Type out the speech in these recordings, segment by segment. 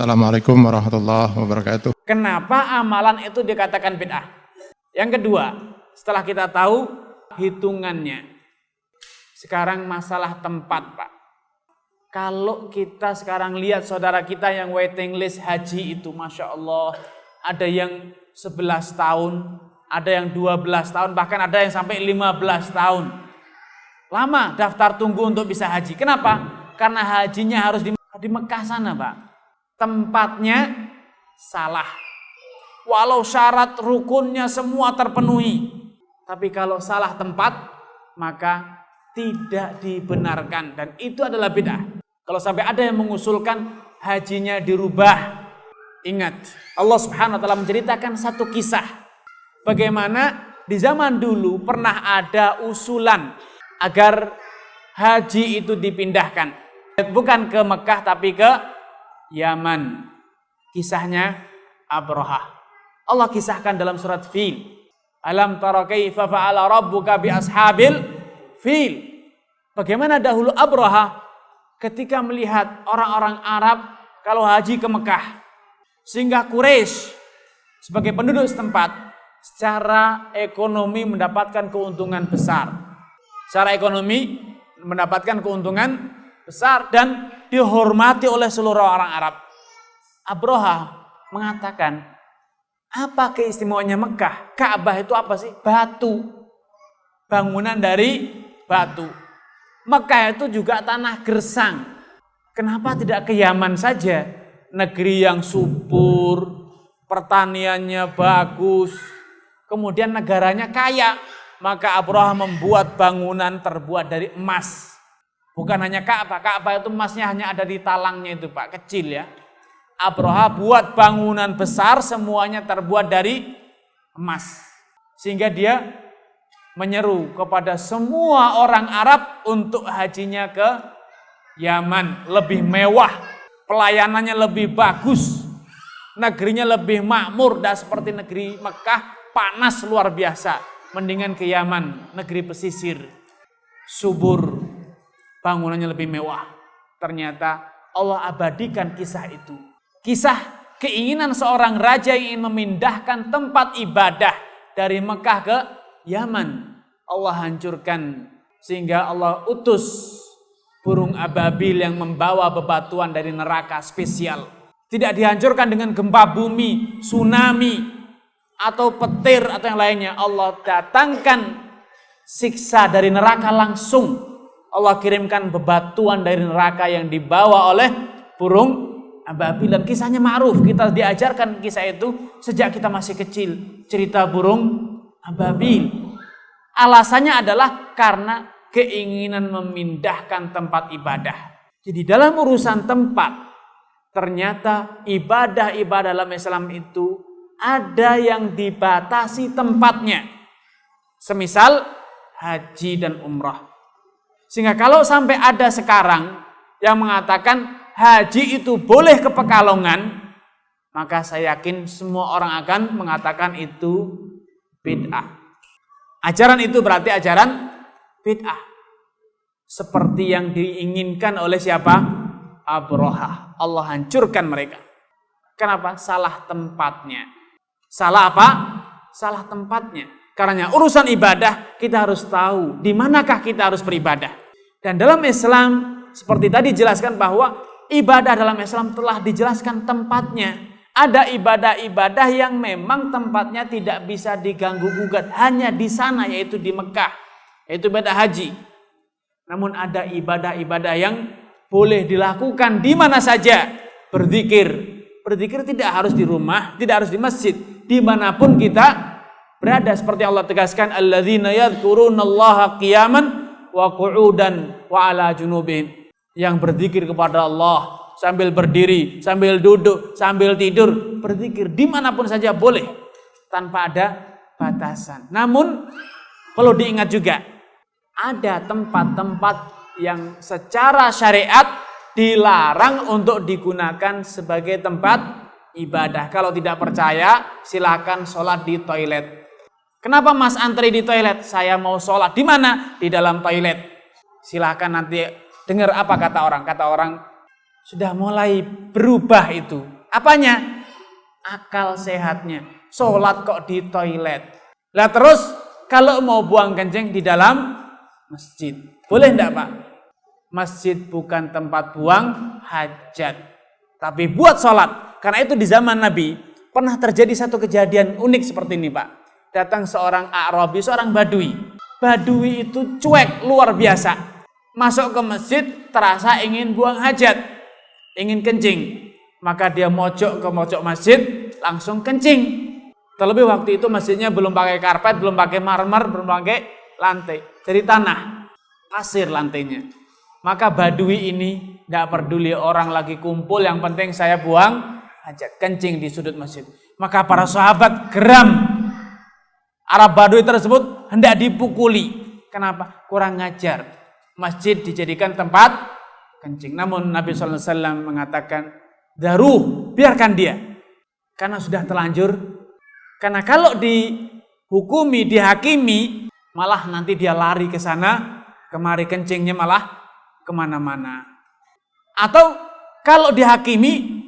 Assalamualaikum warahmatullahi wabarakatuh. Kenapa amalan itu dikatakan bid'ah? Yang kedua, setelah kita tahu hitungannya. Sekarang masalah tempat, Pak. Kalau kita sekarang lihat saudara kita yang waiting list haji itu, Masya Allah, ada yang 11 tahun, ada yang 12 tahun, bahkan ada yang sampai 15 tahun. Lama daftar tunggu untuk bisa haji. Kenapa? Karena hajinya harus di Mekah sana, Pak. Tempatnya salah. Walau syarat rukunnya semua terpenuhi, tapi kalau salah tempat, maka tidak dibenarkan. Dan itu adalah bid'ah. Kalau sampai ada yang mengusulkan hajinya dirubah, ingat, Allah Subhanahu wa ta'ala menceritakan satu kisah. Bagaimana di zaman dulu pernah ada usulan agar haji itu dipindahkan. Bukan ke Mekah tapi ke Yaman. Kisahnya Abrahah. Allah kisahkan dalam surat Fil. Alam tara kaifa fa'ala rabbuka bi ashabil fil. Bagaimana dahulu Abrahah ketika melihat orang-orang Arab kalau haji ke Mekah. Sehingga Quraisy sebagai penduduk setempat secara ekonomi mendapatkan keuntungan besar. Secara ekonomi mendapatkan keuntungan besar dan dihormati oleh seluruh orang Arab. Abrahah mengatakan, apa keistimewaannya Mekah? Ka'bah itu apa sih? Batu. Bangunan dari batu. Mekah itu juga tanah gersang. Kenapa tidak ke Yaman saja? Negeri yang subur, pertaniannya bagus, kemudian negaranya kaya. Maka Abrahah membuat bangunan terbuat dari emas. Bukan hanya Ka'bah, Ka'bah itu emasnya hanya ada di talangnya itu, Pak, kecil ya. Abrahah buat bangunan besar semuanya terbuat dari emas. Sehingga dia menyeru kepada semua orang Arab untuk hajinya ke Yaman. Lebih mewah, pelayanannya lebih bagus, negerinya lebih makmur, dan seperti negeri Mekah panas luar biasa. Mendingan ke Yaman, negeri pesisir, subur, bangunannya lebih mewah. Ternyata Allah abadikan kisah itu. Kisah keinginan seorang raja yang ingin memindahkan tempat ibadah dari Mekah ke Yaman. Allah hancurkan sehingga Allah utus burung ababil yang membawa bebatuan dari neraka spesial. Tidak dihancurkan dengan gempa bumi, tsunami, atau petir atau yang lainnya. Allah datangkan siksa dari neraka langsung. Allah kirimkan bebatuan dari neraka yang dibawa oleh burung ababil. Dan kisahnya ma'ruf, kita diajarkan kisah itu sejak kita masih kecil. Cerita burung ababil. Alasannya adalah karena keinginan memindahkan tempat ibadah. Jadi dalam urusan tempat, ternyata ibadah-ibadah dalam Islam itu ada yang dibatasi tempatnya. Semisal haji dan umrah. Sehingga kalau sampai ada sekarang yang mengatakan haji itu boleh ke Pekalongan, maka saya yakin semua orang akan mengatakan itu bid'ah. Ajaran itu berarti ajaran bid'ah. Seperti yang diinginkan oleh siapa? Abrahah. Allah hancurkan mereka. Kenapa? Salah tempatnya. Salah apa? Salah tempatnya. Karena urusan ibadah kita harus tahu di manakah kita harus beribadah. Dan dalam Islam seperti tadi jelaskan bahwa ibadah dalam Islam telah dijelaskan tempatnya. Ada ibadah-ibadah yang memang tempatnya tidak bisa diganggu gugat, hanya di sana, yaitu di Mekah, yaitu ibadah haji. Namun ada ibadah-ibadah yang boleh dilakukan di mana saja. Berzikir. Berzikir tidak harus di rumah, tidak harus di masjid, dimanapun kita berada. Seperti Allah tegaskan, alladzina yadhkurunallaha qiyaman wa qu'udan wa ala junubihim. Yang berzikir kepada Allah sambil berdiri, sambil duduk, sambil tidur. Berzikir dimanapun saja boleh, tanpa ada batasan. Namun perlu diingat juga, ada tempat-tempat yang secara syariat dilarang untuk digunakan sebagai tempat ibadah. Kalau tidak percaya, silakan sholat di toilet. Kenapa Mas antri di toilet? Saya mau sholat. Di mana? Di dalam toilet. Silakan nanti dengar apa kata orang. Kata orang, Sudah mulai berubah itu. Apanya? Akal sehatnya. Sholat kok di toilet. Lah terus kalau mau buang kencing di dalam masjid. Boleh enggak Pak? Masjid bukan tempat buang hajat. Tapi buat sholat. Karena itu di zaman Nabi pernah terjadi satu kejadian unik seperti ini Pak. Datang seorang A'rabi, seorang Badui. Badui itu cuek luar biasa. Masuk ke masjid terasa ingin buang hajat. Ingin kencing. Maka dia mojok ke mojok masjid langsung kencing. Terlebih waktu itu masjidnya belum pakai karpet, belum pakai marmer, belum pakai lantai. Dari tanah, pasir lantainya. Maka Badui ini tidak peduli orang lagi kumpul, yang penting saya buang hajat, kencing di sudut masjid. Maka para sahabat geram. Arab Badui tersebut hendak dipukuli. Kenapa? Kurang ngajar. Masjid dijadikan tempat kencing. Namun Nabi SAW mengatakan, daruh, biarkan dia. Karena sudah terlanjur. Karena kalau dihukumi, dihakimi, malah nanti dia lari ke sana, kemari kencingnya malah kemana-mana. Atau kalau dihakimi,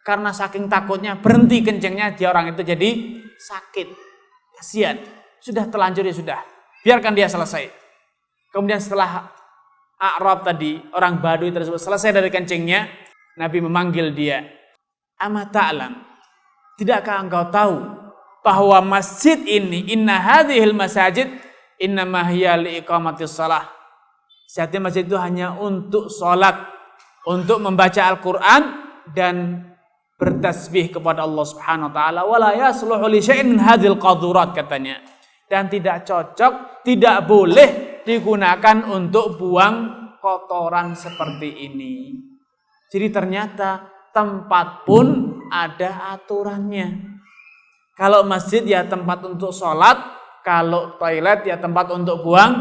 karena saking takutnya berhenti kencingnya, dia orang itu jadi sakit. Kasihan. Sudah terlanjur ya sudah. Biarkan dia selesai. Kemudian setelah A'rab tadi, orang Badui tersebut selesai dari kencingnya, Nabi memanggil dia. Ama ta'lam, tidakkah engkau tahu bahwa masjid ini, inna hadhil masajid innama hiya liiqamatis shalah. Sejatinya masjid itu hanya untuk sholat, untuk membaca Al-Quran dan bertasbih kepada Allah Subhanahu wa taala. Wala yasluhu li syai'in min hadhil qadurat, katanya. Dan tidak cocok, tidak boleh digunakan untuk buang kotoran seperti ini. Jadi ternyata tempat pun ada aturannya. Kalau masjid ya tempat untuk sholat, kalau toilet ya tempat untuk buang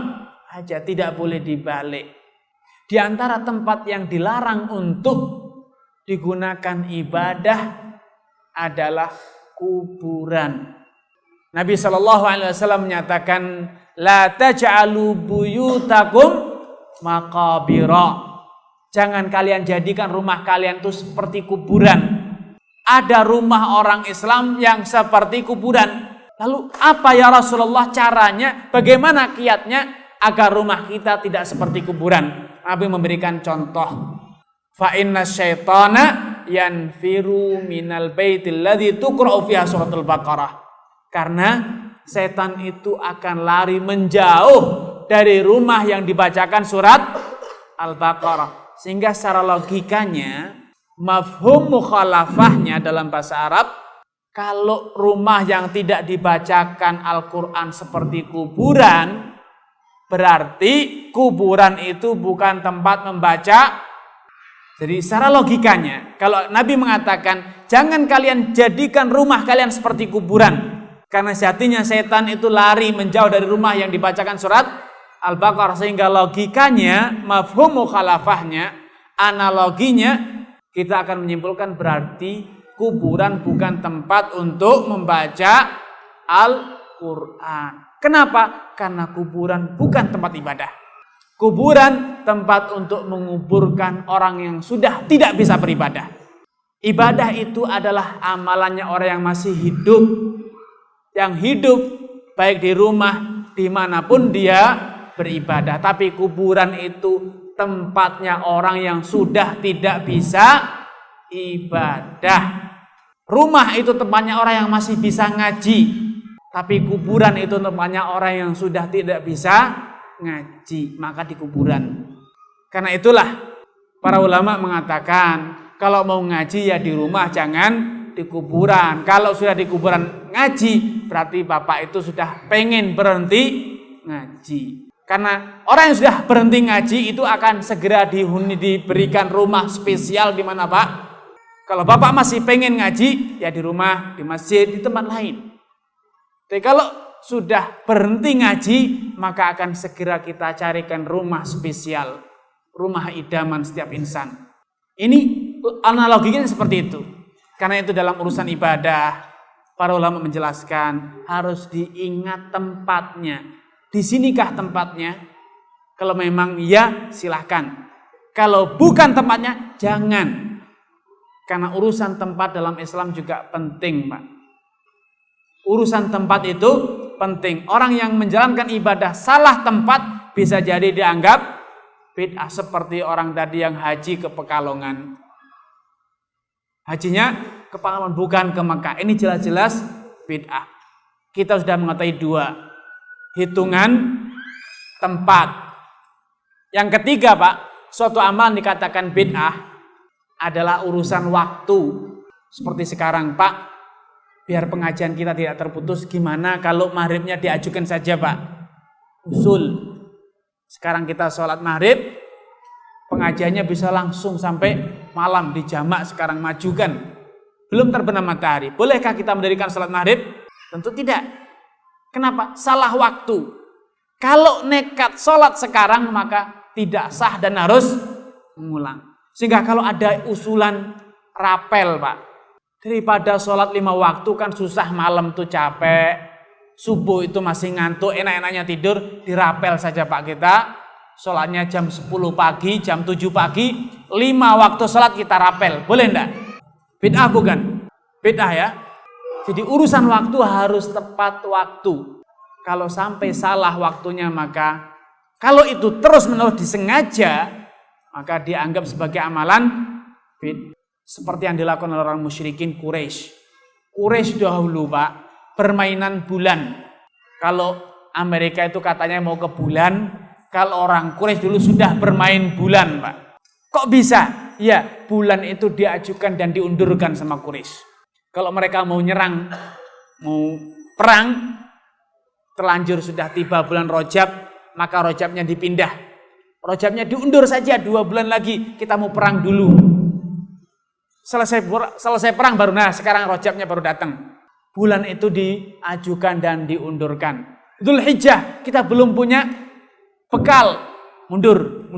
hajat, tidak boleh dibalik. Di antara tempat yang dilarang untuk digunakan ibadah adalah kuburan. Nabi SAW menyatakan, la taj'alu buyutakum maqabira. Jangan kalian jadikan rumah kalian itu seperti kuburan. Ada rumah orang Islam yang seperti kuburan. Lalu apa ya Rasulullah caranya? Bagaimana kiatnya agar rumah kita tidak seperti kuburan? Nabi memberikan contoh. Fa inna syaitana yanfiru minal baitil ladzi tuqra'u fiha suratul Baqarah. Karena setan itu akan lari menjauh dari rumah yang dibacakan surat Al-Baqarah. Sehingga secara logikanya, mafhum mukhalafahnya dalam bahasa Arab, kalau rumah yang tidak dibacakan Al-Quran seperti kuburan, berarti kuburan itu bukan tempat membaca. Jadi secara logikanya, kalau Nabi mengatakan, jangan kalian jadikan rumah kalian seperti kuburan. Karena sejatinya setan itu lari menjauh dari rumah yang dibacakan surat Al-Baqarah. Sehingga logikanya, mafhum mukhalafahnya, analoginya, kita akan menyimpulkan berarti kuburan bukan tempat untuk membaca Al-Quran. Kenapa? Karena kuburan bukan tempat ibadah. Kuburan tempat untuk menguburkan orang yang sudah tidak bisa beribadah. Ibadah itu adalah amalannya orang yang masih hidup. Yang hidup baik di rumah, dimanapun dia beribadah. Tapi kuburan itu tempatnya orang yang sudah tidak bisa ibadah. Rumah itu tempatnya orang yang masih bisa ngaji. Tapi kuburan itu tempatnya orang yang sudah tidak bisa ngaji. Maka di kuburan. Karena itulah para ulama mengatakan, kalau mau ngaji ya di rumah, jangan di kuburan. Kalau sudah di kuburan ngaji, berarti bapak itu sudah pengen berhenti ngaji. Karena orang yang sudah berhenti ngaji itu akan segera diberikan rumah spesial di mana Pak? Kalau bapak masih pengen ngaji, ya di rumah, di masjid, di tempat lain. Tapi kalau sudah berhenti ngaji, maka akan segera kita carikan rumah spesial, rumah idaman setiap insan. Ini analoginya seperti itu. Karena itu dalam urusan ibadah, para ulama menjelaskan harus diingat tempatnya. Di sinikah tempatnya? Kalau memang ya silahkan. Kalau bukan tempatnya, jangan. Karena urusan tempat dalam Islam juga penting, Pak. Urusan tempat itu penting. Orang yang menjalankan ibadah salah tempat bisa jadi dianggap bid'ah. Seperti orang tadi yang haji ke Pekalongan. Hajinya ke Pekalongan, bukan ke Mekah. Ini jelas-jelas bid'ah. Kita sudah mengetahui dua. Hitungan tempat. Yang ketiga, Pak, suatu amalan dikatakan bid'ah adalah urusan waktu. Seperti sekarang, Pak, biar pengajian kita tidak terputus, gimana kalau maghribnya diajukan saja, Pak? Usul. Sekarang kita sholat maghrib, pengajiannya bisa langsung sampai malam, dijamak sekarang, majukan. Belum terbenam matahari. Bolehkah kita mendirikan sholat maghrib? Tentu tidak. Kenapa? Salah waktu. Kalau nekat sholat sekarang, maka tidak sah dan harus mengulang. Sehingga kalau ada usulan rapel, Pak, daripada sholat 5 waktu kan susah, malam tuh capek, subuh itu masih ngantuk, enak-enaknya tidur, dirapel saja, Pak, kita sholatnya jam 10 pagi, jam 7 pagi, 5 waktu sholat kita rapel, boleh enggak? Bid'ah bukan? Bid'ah ya. Jadi urusan waktu harus tepat waktu. Kalau sampai salah waktunya, maka kalau itu terus-menerus disengaja, maka dianggap sebagai amalan bid'ah. Seperti yang dilakukan oleh orang musyrikin Quraisy. Quraisy dahulu, Pak, permainan bulan. Kalau Amerika itu katanya mau ke bulan, kalau orang Quraisy dulu sudah bermain bulan, Pak. Kok bisa? Ya, bulan itu diajukan dan diundurkan sama Quraisy. Kalau mereka mau nyerang, mau perang, terlanjur sudah tiba bulan Rajab, maka Rajabnya dipindah. Rajabnya diundur saja 2 bulan lagi, kita mau perang dulu. Selesai perang baru, nah sekarang Rajabnya baru datang. Bulan itu diajukan dan diundurkan. Dzulhijjah kita belum punya bekal, mundur.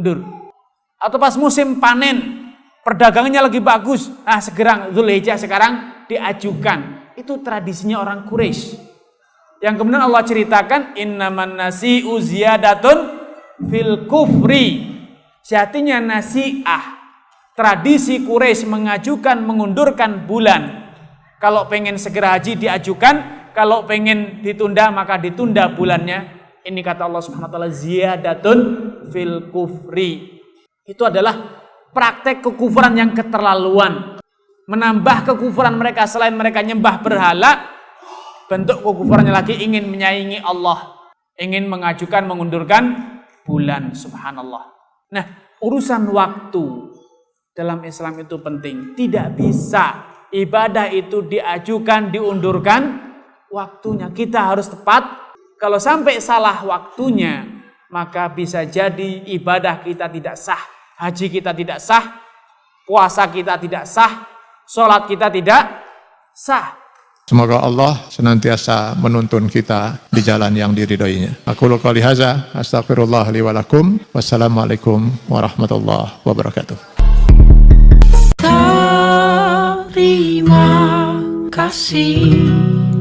Atau pas musim panen, perdagangannya lagi bagus, nah segera Dzulhijjah sekarang diajukan. Itu tradisinya orang Quraisy. Yang kemudian Allah ceritakan innaman nasi'u ziyadatun fil kufri. Sejatinya nasi'ah, tradisi Quraisy mengajukan mengundurkan bulan. Kalau pengen segera haji diajukan, kalau pengen ditunda maka ditunda bulannya. Ini kata Allah Subhanahu wa taala ziyadatun fil kufri. Itu adalah praktek kekufuran yang keterlaluan. Menambah kekufuran mereka selain mereka nyembah berhala, bentuk kekufurannya lagi ingin menyaingi Allah, ingin mengajukan mengundurkan bulan, subhanallah. Nah, urusan waktu dalam Islam itu penting. Tidak bisa ibadah itu diajukan, diundurkan waktunya. Kita harus tepat. Kalau sampai salah waktunya, maka bisa jadi ibadah kita tidak sah, haji kita tidak sah, puasa kita tidak sah, sholat kita tidak sah. Semoga Allah senantiasa menuntun kita di jalan yang diridhoinya. Aku qouli hadza, astaghfirullah li wa lakum. Wassalamualaikum warahmatullahi wabarakatuh. Terima kasih.